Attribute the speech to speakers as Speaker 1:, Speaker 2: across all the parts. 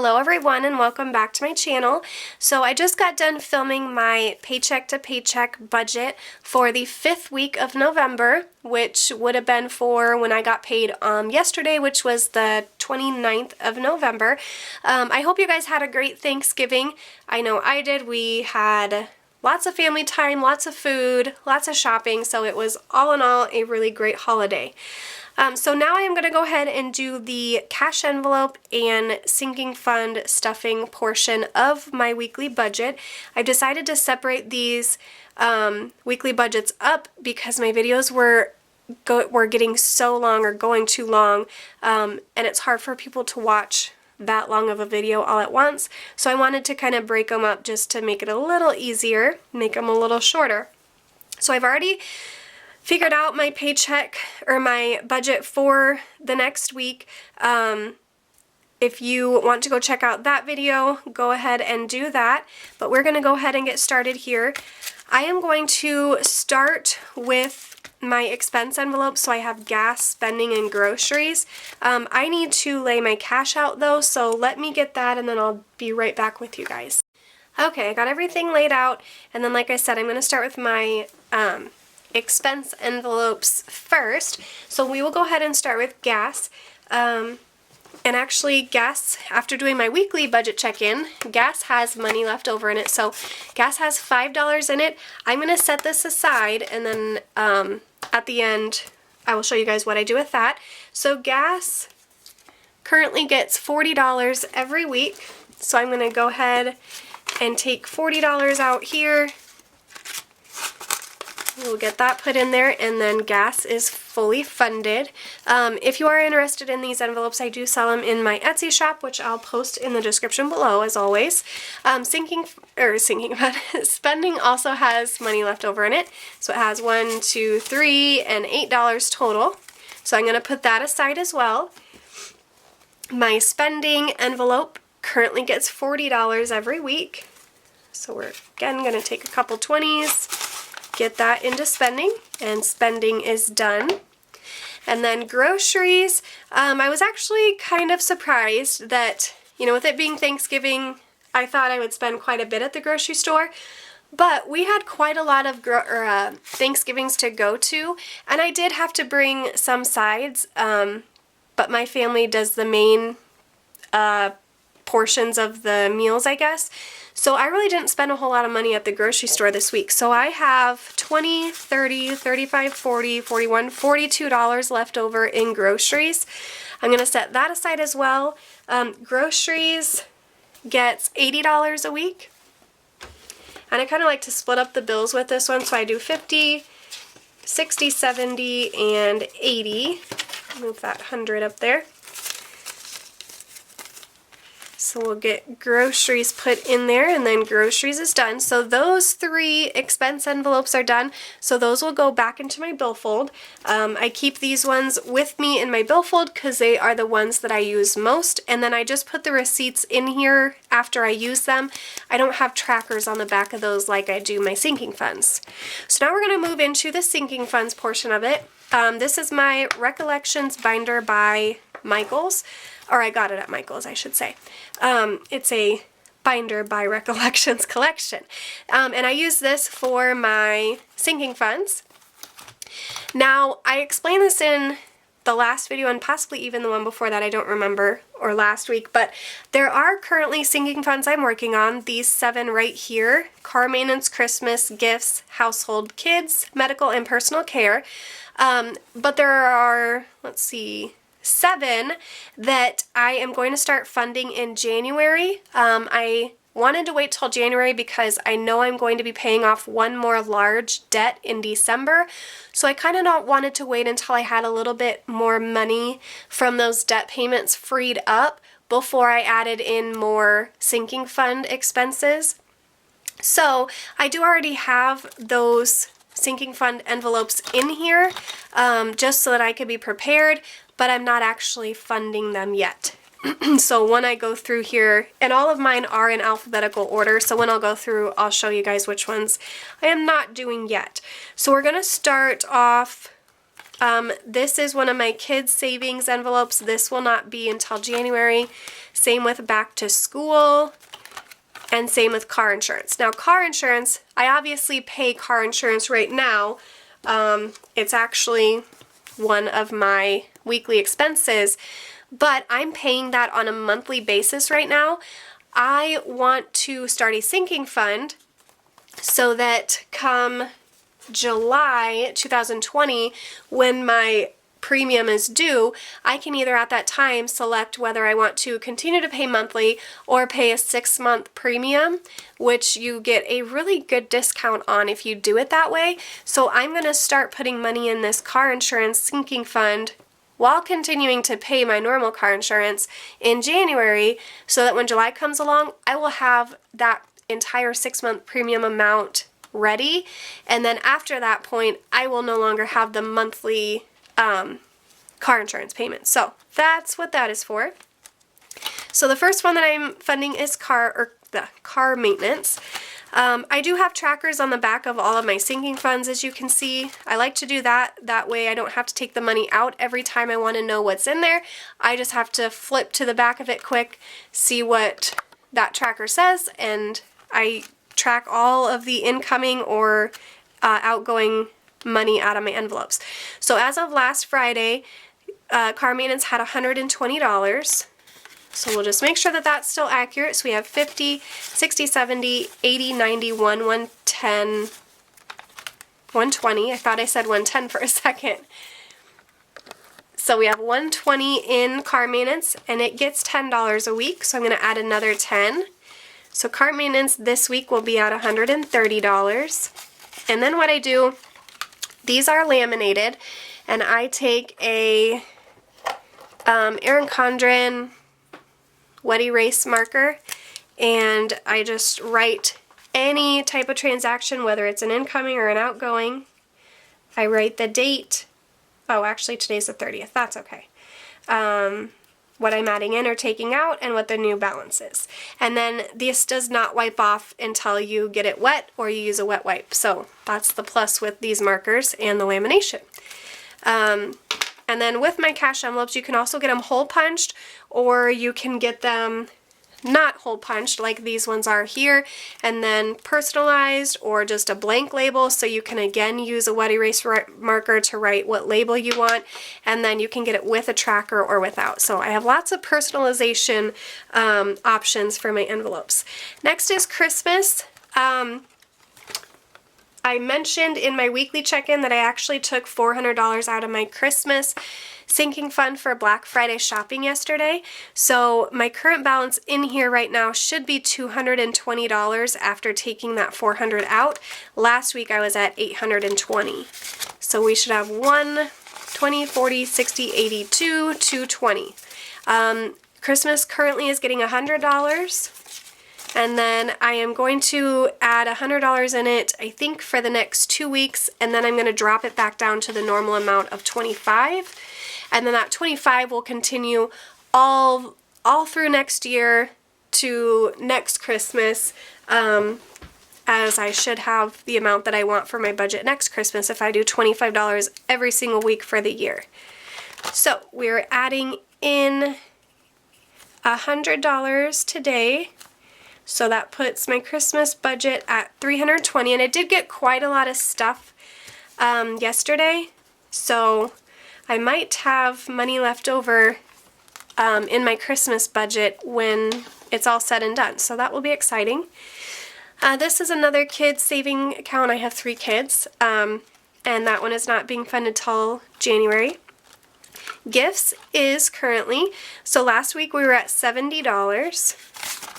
Speaker 1: Hello everyone and welcome back to my channel. So I just got done filming my paycheck to paycheck budget for the 5th week of November, which would have been for when I got paid yesterday, which was the 29th of November. I hope you guys had a great Thanksgiving. I know I did. We had lots of family time, lots of food, lots of shopping, so it was all in all a really great holiday. So now I am going to go ahead and do the cash envelope and sinking fund stuffing portion of my weekly budget. I've decided to separate these weekly budgets up because my videos were getting so long or going too long, and it's hard for people to watch that long of a video all at once. So I wanted to kind of break them up just to make it a little easier, make them a little shorter. So I've already figured out my paycheck or my budget for the next week. If you want to go check out that video, go ahead and do that. But we're going to go ahead and get started here. I am going to start with my expense envelope, so I have gas, spending, and groceries. I need to lay my cash out though, so let me get that and then I'll be right back with you guys. Okay, I got everything laid out, and then like I said, I'm going to start with my expense envelopes first. So we will go ahead and start with gas. And actually gas, after doing my weekly budget check-in, gas has money left over in it. So gas has $5 in it. I'm going to set this aside, and then at the end I will show you guys what I do with that. So gas currently gets $40 every week. So I'm going to go ahead and take $40 out here. We'll get that put in there, and then gas is fully funded. If you are interested in these envelopes, I do sell them in my Etsy shop, which I'll post in the description below, as always. Spending also has money left over in it. So it has $1, $2, $3, and $8 total. So I'm going to put that aside as well. My spending envelope currently gets $40 every week. So we're again going to take a couple 20s. Get that into spending, and spending is done. And then groceries, I was actually kind of surprised that, you know, with it being Thanksgiving, I thought I would spend quite a bit at the grocery store, but we had quite a lot of Thanksgivings to go to, and I did have to bring some sides, but my family does the main portions of the meals, I guess. So I really didn't spend a whole lot of money at the grocery store this week. So I have $20, $30, $35, $40, $41, $42 left over in groceries. I'm going to set that aside as well. Groceries gets $80 a week. And I kind of like to split up the bills with this one. So I do 50, 60, 70, and 80. Move that 100 up there. So we'll get groceries put in there, and then groceries is done. So those 3 expense envelopes are done. So those will go back into my billfold. I keep these ones with me in my billfold because they are the ones that I use most. And then I just put the receipts in here after I use them. I don't have trackers on the back of those like I do my sinking funds. So now we're going to move into the sinking funds portion of it. This is my Recollections binder by Michaels. Or I got it at Michael's, I should say. It's a binder by Recollections collection. And I use this for my sinking funds. Now, I explained this in the last video and possibly even the one before that, I don't remember, or last week, but there are currently sinking funds I'm working on, these 7 right here: car maintenance, Christmas, gifts, household, kids, medical, and personal care. But there are, let's see, 7 that I am going to start funding in January. I wanted to wait till January because I know I'm going to be paying off one more large debt in December. So I kind of wanted to wait until I had a little bit more money from those debt payments freed up before I added in more sinking fund expenses. So I do already have those sinking fund envelopes in here just so that I could be prepared, but I'm not actually funding them yet. So when I go through here, and all of mine are in alphabetical order, so when I'll go through, I'll show you guys which ones I am not doing yet. So we're going to start off This is one of my kids' savings envelopes. This will not be until January. Same with back to school, and same with car insurance. Now, car insurance, I obviously pay car insurance right now. It's actually one of my weekly expenses, but I'm paying that on a monthly basis right now. I want to start a sinking fund so that come July 2020, when my premium is due, I can either at that time select whether I want to continue to pay monthly or pay a 6-month premium, which you get a really good discount on if you do it that way. So I'm going to start putting money in this car insurance sinking fund while continuing to pay my normal car insurance in January, so that when July comes along, I will have that entire 6-month premium amount ready, and then after that point I will no longer have the monthly car insurance payment. So that's what that is for. So the first one that I'm funding is car maintenance. I do have trackers on the back of all of my sinking funds, as you can see. I like to do that. That way I don't have to take the money out every time I want to know what's in there. I just have to flip to the back of it quick, see what that tracker says, and I track all of the incoming or outgoing money out of my envelopes. So as of last Friday, car maintenance had $120. So we'll just make sure that that's still accurate. So we have 50, 60, 70, 80, 90, 110, 120. I thought I said 110 for a second. So we have 120 in car maintenance, and it gets $10 a week. So I'm going to add another 10. So car maintenance this week will be at $130. And then what I do, these are laminated, and I take a Erin Condren wet erase marker, and I just write any type of transaction, whether it's an incoming or an outgoing. I write the date. Oh, actually today's the 30th. That's okay. What I'm adding in or taking out, and what the new balance is. And then this does not wipe off until you get it wet or you use a wet wipe. So that's the plus with these markers and the lamination. And then with my cash envelopes, you can also get them hole punched, or you can get them not hole punched like these ones are here, and then personalized, or just a blank label, so you can again use a wet erase marker to write what label you want, and then you can get it with a tracker or without. So I have lots of personalization options for my envelopes. Next is Christmas. I mentioned in my weekly check-in that I actually took $400 out of my Christmas sinking fund for Black Friday shopping yesterday. So my current balance in here right now should be $220 after taking that $400 out. Last week I was at $820. So we should have 120, 40, 60, 82, 220. Christmas currently is getting $100. And then I am going to add $100 in it, I think, for the next 2 weeks, and then I'm going to drop it back down to the normal amount of $25. And then that $25 will continue all through next year to next Christmas, as I should have the amount that I want for my budget next Christmas if I do $25 every single week for the year. So we're adding in $100 today. So that puts my Christmas budget at $320, and I did get quite a lot of stuff yesterday, so I might have money left over in my Christmas budget when it's all said and done, so that will be exciting. This is another kid's saving account. I have 3 kids, and that one is not being funded till January. Gifts is currently, so last week we were at $70.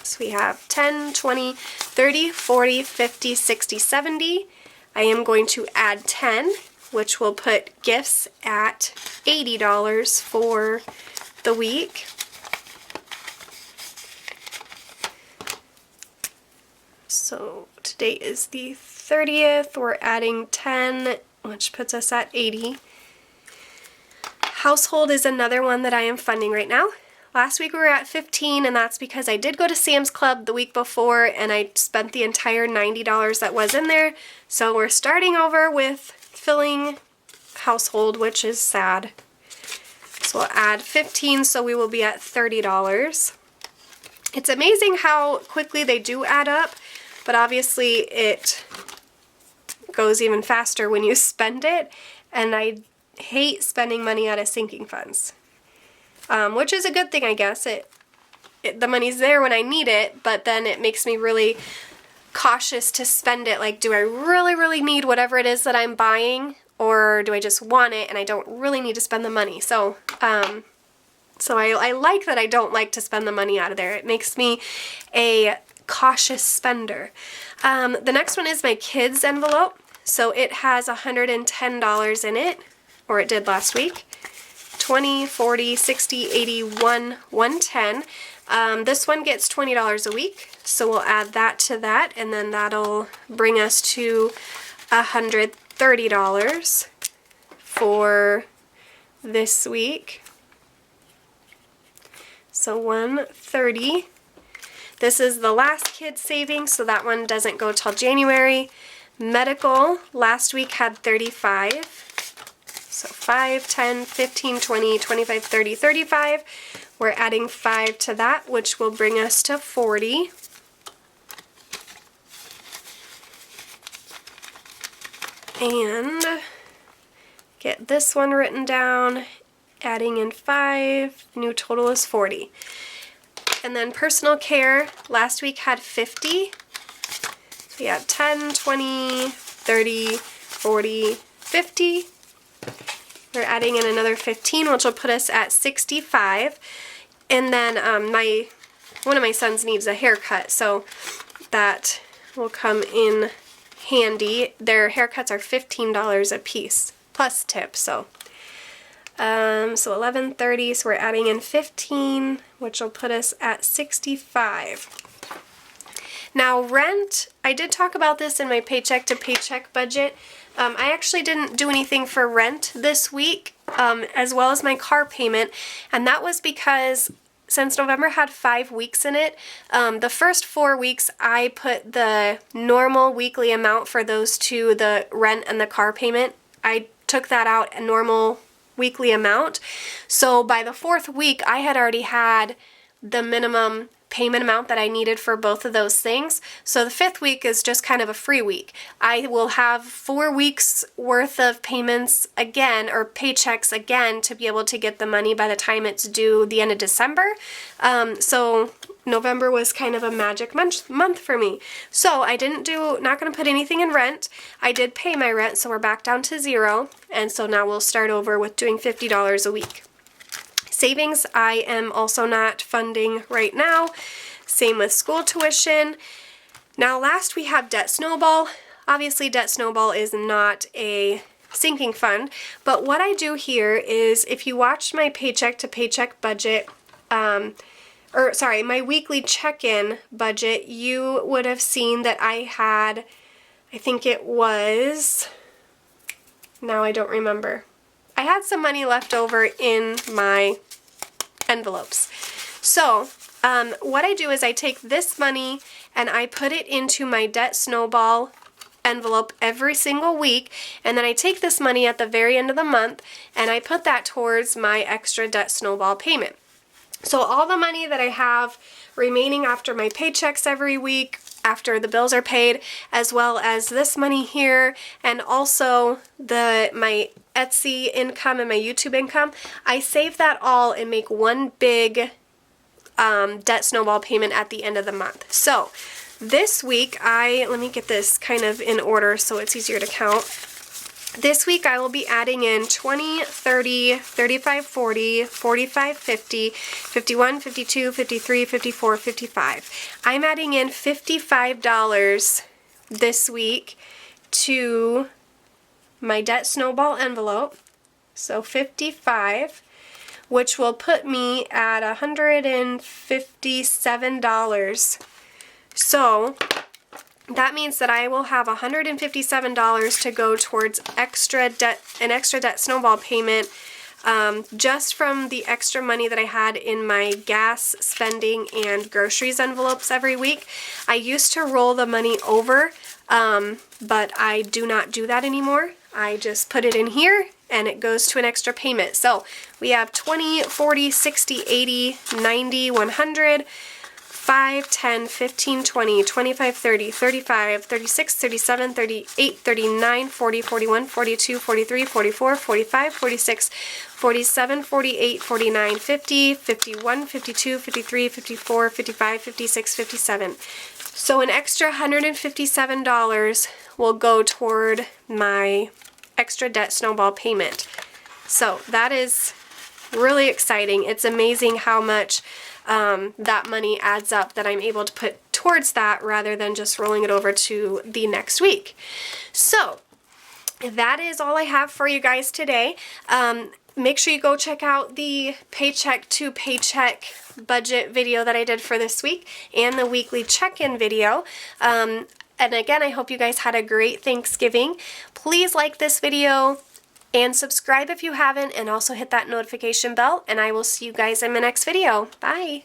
Speaker 1: So we have 10, 20, 30, 40, 50, 60, 70. I am going to add 10, which will put gifts at $80 for the week. So today is the 30th. We're adding 10, which puts us at 80. Household is another one that I am funding right now. Last week we were at 15, and that's because I did go to Sam's Club the week before and I spent the entire $90 that was in there. So we're starting over with filling household, which is sad. So we'll add 15, so we will be at $30. It's amazing how quickly they do add up, but obviously it goes even faster when you spend it, and I hate spending money out of sinking funds, which is a good thing, I guess. The money's there when I need it, but then it makes me really cautious to spend it. Like, do I really, really need whatever it is that I'm buying, or do I just want it and I don't really need to spend the money? So, I like that I don't like to spend the money out of there. It makes me a cautious spender. The next one is my kids envelope. So it has $110 in it, or it did last week. 20, 40, 60, 80, 110. This one gets $20 a week, so we'll add that to that, and then that'll bring us to $130 for this week. So $130. This is the last kid savings, so that one doesn't go till January. Medical last week had 35. So 5, 10, 15, 20, 25, 30, 35. We're adding 5 to that, which will bring us to 40. And get this one written down, adding in 5, new total is 40. And then personal care, last week had 50. So we have 10, 20, 30, 40, 50. We're adding in another 15, which will put us at 65. And then one of my sons needs a haircut, so that will come in handy. Their haircuts are $15 a piece, plus tip, so 1130, so we're adding in 15, which will put us at 65. Now rent, I did talk about this in my paycheck to paycheck budget. I actually didn't do anything for rent this week, as well as my car payment, and that was because since November had 5 weeks in it, the first 4 weeks I put the normal weekly amount for those two, the rent and the car payment. I took that out, a normal weekly amount. So by the 4th week, I had already had the minimum payment amount that I needed for both of those things. So the 5th week is just kind of a free week. I will have 4 weeks worth of payments again, or paychecks again, to be able to get the money by the time it's due the end of December. So November was kind of a magic month for me. So I not going to put anything in rent. I did pay my rent, so we're back down to 0. And so now we'll start over with doing $50 a week. Savings, I am also not funding right now. Same with school tuition. Now last we have debt snowball. Obviously debt snowball is not a sinking fund, but what I do here is, if you watched my paycheck to paycheck budget, my weekly check-in budget, you would have seen that I had, I think it was, now I don't remember. I had some money left over in my envelopes. So what I do is I take this money and I put it into my debt snowball envelope every single week, and then I take this money at the very end of the month and I put that towards my extra debt snowball payment. So all the money that I have remaining after my paychecks every week, after the bills are paid, as well as this money here, and also my Etsy income and my YouTube income, I save that all and make one big debt snowball payment at the end of the month. So this week, let me get this kind of in order so it's easier to count. This week I will be adding in 20, 30, 35, 40, 45, 50, 51, 52, 53, 54, 55. I'm adding in $55 this week to my debt snowball envelope. So 55, which will put me at $157. So that means that I will have $157 to go towards an extra debt snowball payment, just from the extra money that I had in my gas spending and groceries envelopes every week. I used to roll the money over, but I do not do that anymore. I just put it in here and it goes to an extra payment. So we have 20, 40, 60, 80, 90, 100, 5, 10, 15, 20, 25, 30, 35, 36, 37, 38, 39, 40, 41, 42, 43, 44, 45, 46, 47, 48, 49, 50, 51, 52, 53, 54, 55, 56, 57. So an extra $157 will go toward my extra debt snowball payment. So that is really exciting. It's amazing how much that money adds up that I'm able to put towards that rather than just rolling it over to the next week. So that is all I have for you guys today. Make sure you go check out the paycheck to paycheck budget video that I did for this week and the weekly check-in video. And again, I hope you guys had a great Thanksgiving. Please like this video and subscribe if you haven't, and also hit that notification bell, and I will see you guys in my next video. Bye!